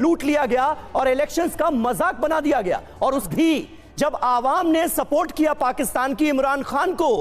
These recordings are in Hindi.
लूट लिया गया और इलेक्शंस का मजाक बना दिया गया। और उस भी जब आवाम ने सपोर्ट किया पाकिस्तान की इमरान खान को,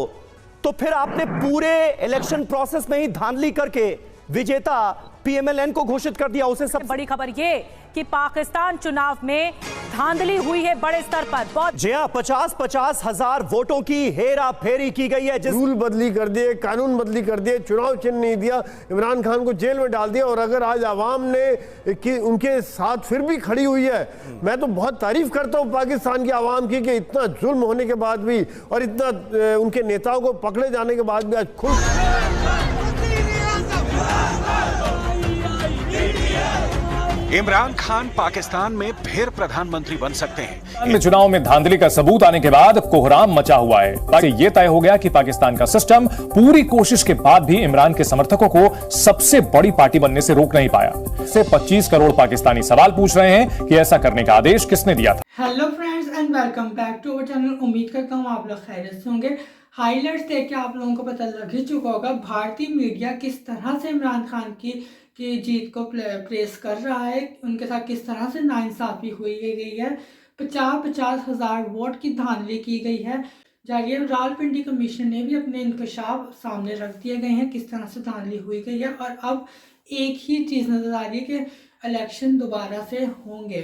तो फिर आपने पूरे इलेक्शन प्रोसेस में ही धांधली करके विजेता पीएमएलएन को घोषित कर दिया। उसे सब बड़ी खबर ये कि पाकिस्तान चुनाव में धांधली हुई है बड़े स्तर पर। बहुत जी हाँ, 50-50 हजार वोटों की हेरा फेरी की गई है। रूल बदली कर दिए, कानून बदली कर दिए, चुनाव चिन्ह नहीं दिया, इमरान खान को जेल में डाल दिया। और अगर आज आवाम ने कि उनके साथ फिर भी खड़ी हुई है, मैं तो बहुत तारीफ करता हूँ पाकिस्तान की आवाम की कि इतना जुल्म होने के बाद भी और इतना उनके नेताओं को पकड़े जाने के बाद भी आज खुद इमरान खान पाकिस्तान में फिर प्रधानमंत्री बन सकते हैं। चुनाव में धांधली का सबूत आने के बाद कोहराम मचा हुआ है। ये तय हो गया कि पाकिस्तान का सिस्टम पूरी कोशिश के बाद भी इमरान के समर्थकों को सबसे बड़ी पार्टी बनने से रोक नहीं पाया। से 25 करोड़ पाकिस्तानी सवाल पूछ रहे हैं कि ऐसा करने का आदेश किसने दिया था। Hello friends and welcome back to our channel. उम्मीद करता हूँ आप लोग खैरियत से होंगे। हाइलाइट्स देख के आप लोगों को पता लग ही चुका होगा भारतीय मीडिया किस तरह से इमरान खान की जीत को प्रेस कर रहा है, उनके साथ किस तरह से नाइंसाफी हुई गई है। 50-50 हज़ार वोट की धांधली की गई है। जारिए रावलपिंडी कमीशन ने भी अपने इंकशाफ सामने रख दिए गए हैं किस तरह से धांधली हुई गई है। और अब एक ही चीज़ नजर आ रही है कि इलेक्शन दोबारा से होंगे।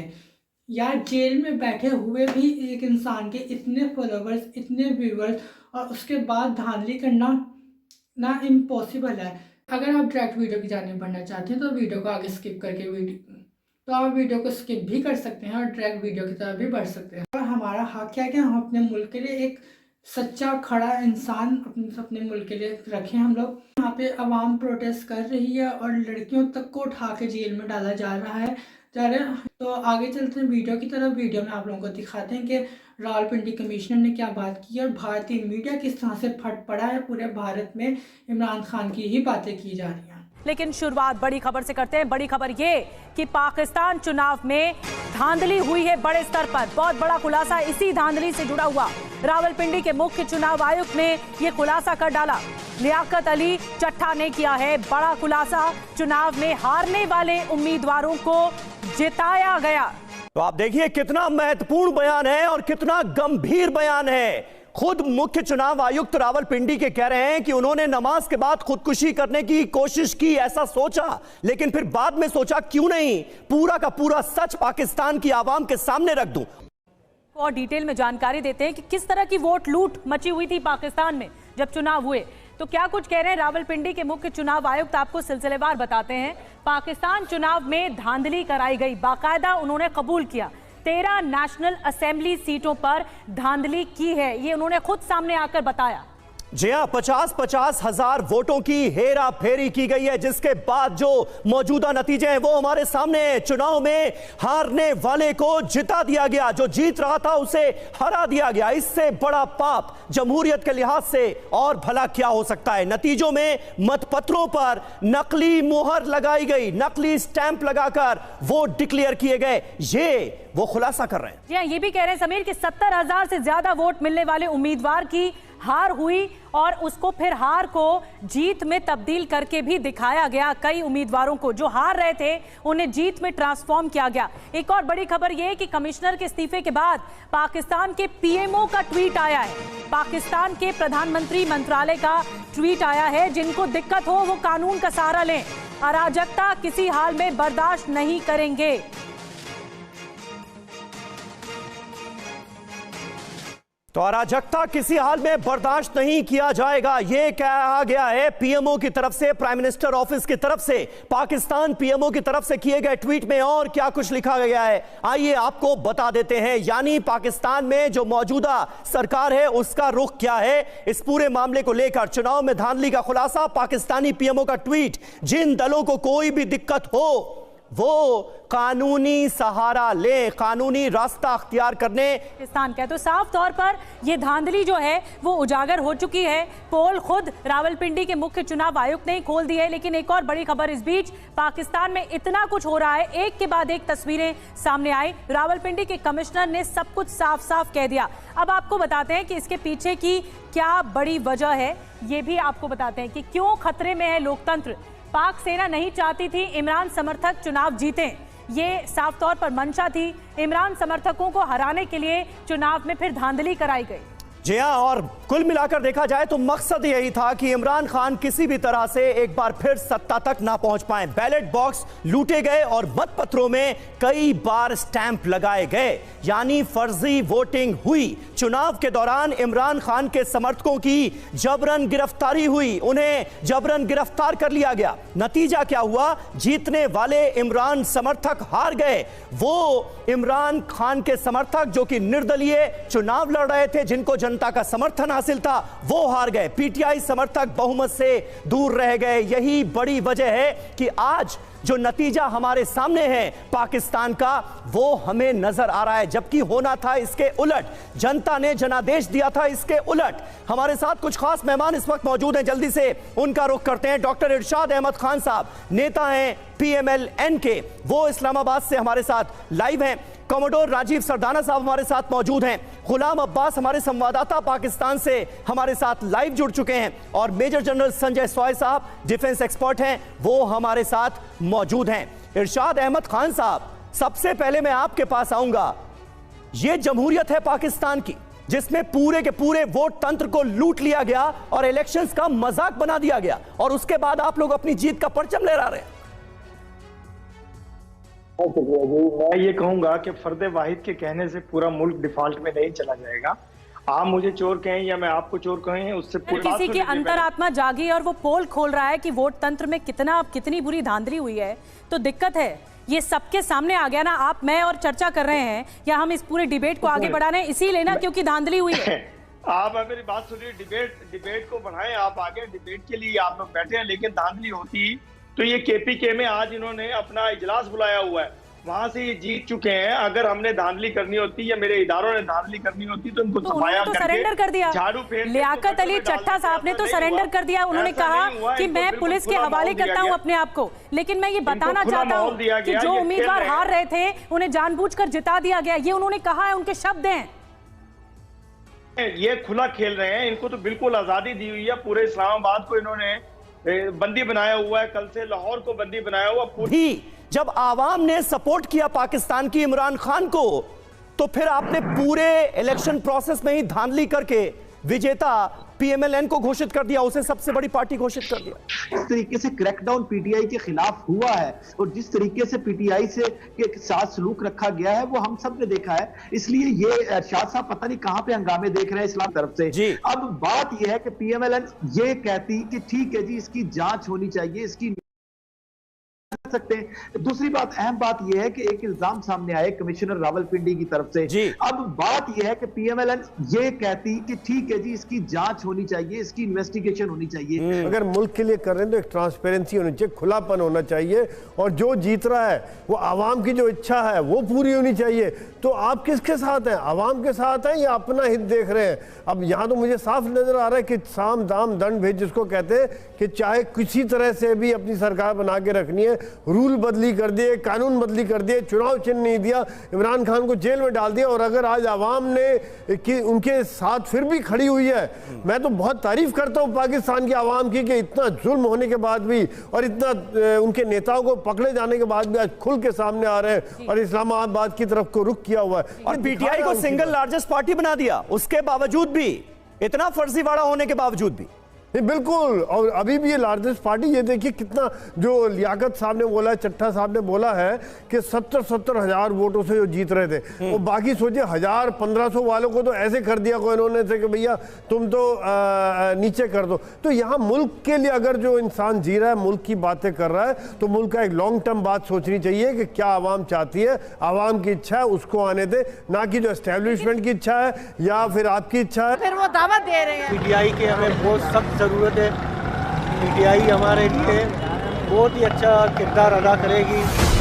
यार जेल में बैठे हुए भी एक इंसान के इतने फॉलोवर्स, इतने व्यूवर्स और उसके बाद धांधली करना ना इम्पॉसिबल है। अगर आप डायरेक्ट वीडियो की जानब बढ़ना चाहते हैं तो वीडियो को आगे स्किप करके आप वीडियो को स्किप भी कर सकते हैं और डायरेक्ट वीडियो की तरफ भी बढ़ सकते हैं। और हमारा हक क्या है कि हम अपने मुल्क के लिए एक सच्चा खड़ा इंसान अपने मुल्क के लिए रखें। हम लोग यहाँ पे आवाम प्रोटेस्ट कर रही है और लड़कियों तक को उठा के जेल में डाला जा रहा है। तो आगे चलते हैं वीडियो की तरफ। वीडियो में आप लोगों को दिखाते हैं कि रावलपिंडी कमिश्नर ने क्या बात की और भारतीय मीडिया किस तरह से फट पड़ा है। पूरे भारत में इमरान खान की ही बातें की जा रही हैं। लेकिन शुरुआत बड़ी खबर से करते हैं। बड़ी खबर ये कि पाकिस्तान चुनाव में धांधली हुई है बड़े स्तर पर। बहुत बड़ा खुलासा इसी धांधली से जुड़ा हुआ रावलपिंडी के मुख्य चुनाव आयुक्त ने यह खुलासा कर डाला। लियाकत अली चट्टा ने किया है बड़ा खुलासा। चुनाव में हारने वाले उम्मीदवारों को जिताया गया। तो आप देखिए कितना महत्वपूर्ण बयान है और कितना गंभीर बयान है। खुद मुख्य चुनाव आयुक्त रावलपिंडी के कह रहे हैं कि उन्होंने नमाज के बाद खुदकुशी करने की कोशिश की, ऐसा सोचा, लेकिन फिर बाद में सोचा क्यों नहीं पूरा का पूरा सच पाकिस्तान की आवाम के सामने रख दूं। और डिटेल में जानकारी देते हैं कि किस तरह की वोट लूट मची हुई थी पाकिस्तान में जब चुनाव हुए। तो क्या कुछ कह रहे हैं रावलपिंडी के मुख्य चुनाव आयुक्त, आपको सिलसिलेवार बताते हैं। पाकिस्तान चुनाव में धांधली कराई गई, बाकायदा उन्होंने कबूल किया। 13 नेशनल असेंबली सीटों पर धांधली की है, ये उन्होंने खुद सामने आकर बताया। जी हाँ, 50-50 हजार वोटों की हेरा फेरी की गई है, जिसके बाद जो मौजूदा नतीजे हैं वो हमारे सामने हैं। चुनाव में हारने वाले को जिता दिया गया, जो जीत रहा था उसे हरा दिया गया। इससे बड़ा पाप जमहूरियत के लिहाज से और भला क्या हो सकता है। नतीजों में मतपत्रों पर नकली मुहर लगाई गई, नकली स्टैंप लगाकर वोट डिक्लेयर किए गए, ये वो खुलासा कर रहे हैं। जी हाँ, ये भी कह रहे हैं समीर कि 70,000 से ज्यादा वोट मिलने वाले उम्मीदवार की हार हुई और उसको फिर हार को जीत में तब्दील करके भी दिखाया गया। कई उम्मीदवारों को जो हार रहे थे उन्हें जीत में ट्रांसफॉर्म किया गया। एक और बड़ी खबर यह है कि कमिश्नर के इस्तीफे के बाद पाकिस्तान के पीएमओ का ट्वीट आया है। पाकिस्तान के प्रधानमंत्री मंत्रालय का ट्वीट आया है, जिनको दिक्कत हो वो कानून का सहारा लें, अराजकता किसी हाल में बर्दाश्त नहीं करेंगे। तो अराजकता किसी हाल में बर्दाश्त नहीं किया जाएगा, यह कहा गया है पीएमओ की तरफ से, प्राइम मिनिस्टर ऑफिस की तरफ से, पाकिस्तान पीएमओ की तरफ से किए गए ट्वीट में। और क्या कुछ लिखा गया है आइए आपको बता देते हैं। यानी पाकिस्तान में जो मौजूदा सरकार है उसका रुख क्या है, इस पूरे मामले को लेकर चुनाव में धांधली का खुलासा, पाकिस्तानी पीएमओ का ट्वीट। जिन दलों को कोई भी दिक्कत हो वो कानूनी सहारा ले, कानूनी रास्ता अख्तियार करने पाकिस्तान का। तो साफ तौर पर यह धांधली जो है वो उजागर हो चुकी है। पोल खुद रावलपिंडी के मुख्य चुनाव आयुक्त ने खोल दी है। लेकिन एक और बड़ी खबर इस बीच, पाकिस्तान में इतना कुछ हो रहा है, एक के बाद एक तस्वीरें सामने आई। रावलपिंडी के कमिश्नर ने सब कुछ साफ साफ कह दिया। अब आपको बताते हैं कि इसके पीछे की क्या बड़ी वजह है, ये भी आपको बताते हैं कि क्यों खतरे में है लोकतंत्र। पाक सेना नहीं चाहती थी इमरान समर्थक चुनाव जीतें, ये साफ तौर पर मंशा थी। इमरान समर्थकों को हराने के लिए चुनाव में फिर धांधली कराई गई। जी हां, और कुल मिलाकर देखा जाए तो मकसद यही था कि इमरान खान किसी भी तरह से एक बार फिर सत्ता तक ना पहुंच पाए। बैलेट बॉक्स लूटे गए और मतपत्रों में कई बार स्टैंप लगाए गए, यानी फर्जी वोटिंग हुई। चुनाव के दौरान इमरान खान के समर्थकों की जबरन गिरफ्तारी हुई, उन्हें जबरन गिरफ्तार कर लिया गया। नतीजा क्या हुआ? जीतने वाले इमरान समर्थक हार गए। वो इमरान खान के समर्थक जो कि निर्दलीय चुनाव लड़ रहे थे, जिनको जनता का समर्थन हासिल था, वो हार गए। पीटीआई समर्थक बहुमत से दूर रह गए। यही बड़ी वजह है कि आज जो नतीजा हमारे सामने है पाकिस्तान का, वो हमें नजर आ रहा है, जबकि होना था इसके उलट। जनता ने जनादेश दिया था इसके उलट। हमारे साथ कुछ खास मेहमान इस वक्त मौजूद हैं, जल्दी से उनका रुख करते हैं। डॉक्टर इरशाद अहमद खान साहब नेता हैं PMLN के, वो इस्लामाबाद से हमारे साथ लाइव हैं। कमोडोर राजीव सरदाना साहब हमारे साथ मौजूद हैं। गुलाम अब्बास हमारे संवाददाता पाकिस्तान से हमारे साथ लाइव जुड़ चुके हैं, और मेजर जनरल संजय सॉय साहब डिफेंस एक्सपर्ट हैं, वो हमारे साथ मौजूद हैं। इरशाद अहमद खान साहब, सबसे पहले मैं आपके पास आऊंगा। यह जमहूरियत है पाकिस्तान की, जिसमें पूरे के पूरे वोट तंत्र को लूट लिया गया और इलेक्शंस का मजाक बना दिया गया, और उसके बाद आप लोग अपनी जीत का परचम लहरा रहे हैं। मैं ये कहूंगा कि फर्द वाहिद के कहने से पूरा मुल्क डिफॉल्ट में नहीं चला जाएगा। आप मुझे चोर कहें या मैं आपको चोर कहें, उससे किसी की अंतरात्मा जागी और वो पोल खोल रहा है कि वोट तंत्र में कितनी बुरी धांधली हुई है, तो दिक्कत है। ये सबके सामने आ गया ना। आप, मैं और चर्चा कर रहे हैं, या हम इस पूरे डिबेट को आगे बढ़ा रहे हैं इसीलिए ना, क्योंकि धांधली हुई है। आप मेरी बात सुनिए, डिबेट को बढ़ाएं। आप आगे डिबेट के लिए आप लोग बैठे हैं, लेकिन धांधली होती तो ये KPK में आज इन्होंने अपना इजलास बुलाया हुआ है, वहां से ये जीत चुके हैं। अगर हमने धांधली करनी होती या मेरे इदारों ने धांधली करनी होती तो इनको सफाया करके सरेंडर कर दिया। झाड़ू फेर लियाकत अली चट्टा साहब ने तो सरेंडर कर दिया। उन्होंने कहा कि मैं पुलिस के हवाले करता हूं अपने आप को, लेकिन मैं ये बताना चाहता हूं कि जो उम्मीदवार हार रहे थे उन्हें जानबूझकर जिता दिया गया। ये उन्होंने कहा है, उनके शब्द हैं। ये खुला खेल रहे हैं, इनको तो बिल्कुल आजादी दी हुई है। पूरे इस्लामाबाद को इन्होंने बंदी बनाया हुआ है, कल से लाहौर को बंदी बनाया हुआ। भी जब आवाम ने सपोर्ट किया पाकिस्तान की इमरान खान को, तो फिर आपने पूरे इलेक्शन प्रोसेस में ही धांधली करके विजेता PMLN को घोषित कर दिया, उसे सबसे बड़ी पार्टी घोषित कर दिया। इस तरीके से क्रैकडाउन पीटीआई के खिलाफ हुआ है, और जिस तरीके से पीटीआई से के साथ सलूक रखा गया है वो हम सब ने देखा है। इसलिए ये इरशाद साहब पता नहीं कहां पे हंगामे देख रहे हैं इस्लाम तरफ से जी। अब बात यह है कि PMLN ये कहती कि ठीक है जी, इसकी जांच होनी चाहिए, इसकी सकते हैं। दूसरी बात, अहम बात यह है कि एक इल्जाम सामने आए कमिश्नर रावलपिंडी की तरफ से जी। अब बात यह है कि PMLN ये कहती कि ठीक है जी, इसकी जांच होनी चाहिए, इसकी इन्वेस्टिगेशन होनी चाहिए। अगर मुल्क के लिए कर रहे हैं तो एक ट्रांसपेरेंसी होनी चाहिए, खुलापन होना चाहिए, और जो जीत रहा है वो आवाम की जो इच्छा है वो पूरी होनी चाहिए। तो आप किसके साथ हैं? आवाम के साथ हैं या अपना हित देख रहे हैं? अब यहाँ तो मुझे साफ नजर आ रहा है कि साम दाम दंड भेद जिसको कहते हैं, कि चाहे किसी तरह से भी अपनी सरकार बना के रखनी है, रूल बदली कर दिए, कानून बदली कर दिए, चुनाव चिन्ह नहीं दिया, इमरान खान को जेल में डाल दिया। और अगर आज आवाम ने कि उनके साथ फिर भी खड़ी हुई है, मैं तो बहुत तारीफ करता हूँ पाकिस्तान की आवाम की, कि इतना जुल्म होने के बाद भी और इतना उनके नेताओं को पकड़े जाने के बाद भी आज खुल के सामने आ रहे हैं और इस्लामाबाद की तरफ को रुख किया हुआ है। और PTI को सिंगल लार्जेस्ट पार्टी बना दिया, उसके बावजूद भी, इतना फर्जीवाड़ा होने के बावजूद भी। बिल्कुल, और अभी भी ये लार्जेस्ट पार्टी, ये देखिए कितना, जो लियाकत साहब ने बोला है, चट्टा साहब ने बोला है कि 70 हज़ार वोटों से जो जीत रहे थे, वो बाकी सोचिए 1000-1500 वालों को तो ऐसे कर दिया को इन्होंने से कि भैया तुम तो नीचे कर दो। तो यहाँ मुल्क के लिए अगर जो इंसान जी रहा है, मुल्क की बातें कर रहा है, तो मुल्क का एक लॉन्ग टर्म बात सोचनी चाहिए कि क्या आवाम चाहती है, आवाम की इच्छा है उसको आने दे, ना कि जो एस्टेब्लिशमेंट की इच्छा है या फिर आपकी इच्छा है। फिर वो दावा दे रहे हैं। PTI के हमें बहुत सख्त जरूरत है। PTI हमारे लिए बहुत ही अच्छा किरदार अदा करेगी।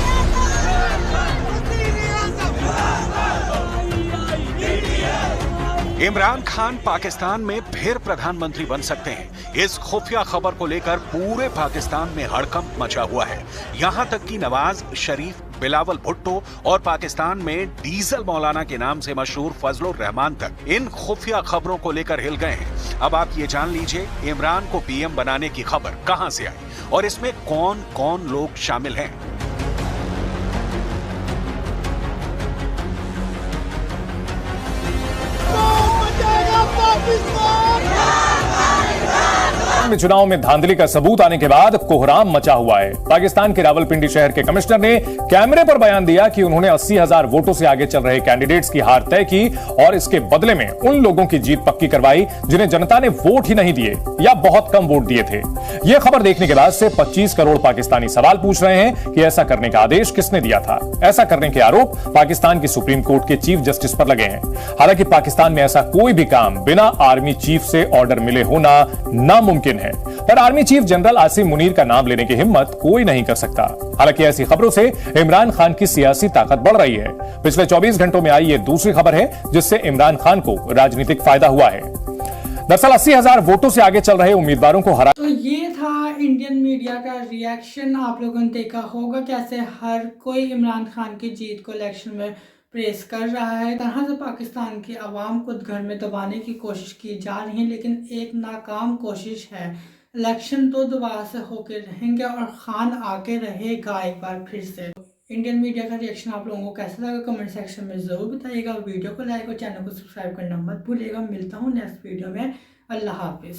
इमरान खान पाकिस्तान में फिर प्रधानमंत्री बन सकते हैं। इस खुफिया खबर को लेकर पूरे पाकिस्तान में हड़कंप मचा हुआ है। यहां तक कि नवाज शरीफ, बिलावल भुट्टो और पाकिस्तान में डीजल मौलाना के नाम से मशहूर फजलुर रहमान तक इन खुफिया खबरों को लेकर हिल गए हैं। अब आप ये जान लीजिए, इमरान को PM बनाने की खबर कहां से आई और इसमें कौन कौन लोग शामिल हैं। पाकिस्तान में चुनाव में धांधली का सबूत आने के बाद कोहराम मचा हुआ है। पाकिस्तान के रावलपिंडी शहर के कमिश्नर ने कैमरे पर बयान दिया कि उन्होंने 80,000 वोटों से आगे चल रहे कैंडिडेट्स की हार तय की और इसके बदले में उन लोगों की जीत पक्की करवाई जिन्हें जनता ने वोट ही नहीं दिए या बहुत कम वोट दिए थे। यह खबर देखने के बाद से 25 करोड़ पाकिस्तानी सवाल पूछ रहे हैं कि ऐसा करने का आदेश किसने दिया था। ऐसा करने के आरोप पाकिस्तान की सुप्रीम कोर्ट के चीफ जस्टिस पर लगे हैं। हालांकि पाकिस्तान में ऐसा कोई भी काम बिना आर्मी चीफ से ऑर्डर मिले होना नामुमकिन है, पर army chief general Asim Munir का नाम लेने की हिम्मत कोई नहीं कर सकता। हालांकि ऐसी खबरों से इमरान खान की सियासी ताकत बढ़ रही है। पिछले 24 घंटों में आई यह दूसरी खबर है जिससे इमरान खान को राजनीतिक फायदा हुआ है। दरअसल 80,000 वोटों से आगे चल रहे उम्मीदवारों को हरा। तो ये था इंडियन मीडिया का रिएक्शन। आप लोगों ने देखा होगा कैसे हर कोई इमरान खान की जीत को इलेक्शन में प्रेस कर रहा है। तरह से पाकिस्तान की आवाम को घर में दबाने की कोशिश की जा रही है, लेकिन एक नाकाम कोशिश है। इलेक्शन तो दोबारा से होके रहेंगे और खान आके रहेगा एक बार फिर से। इंडियन मीडिया का रिएक्शन आप लोगों को कैसा लगा कमेंट सेक्शन में जरूर बताइएगा। वीडियो को लाइक और चैनल को सब्सक्राइब करना मत भूलिएगा। मिलता हूँ नेक्स्ट वीडियो में। अल्लाह हाफिज।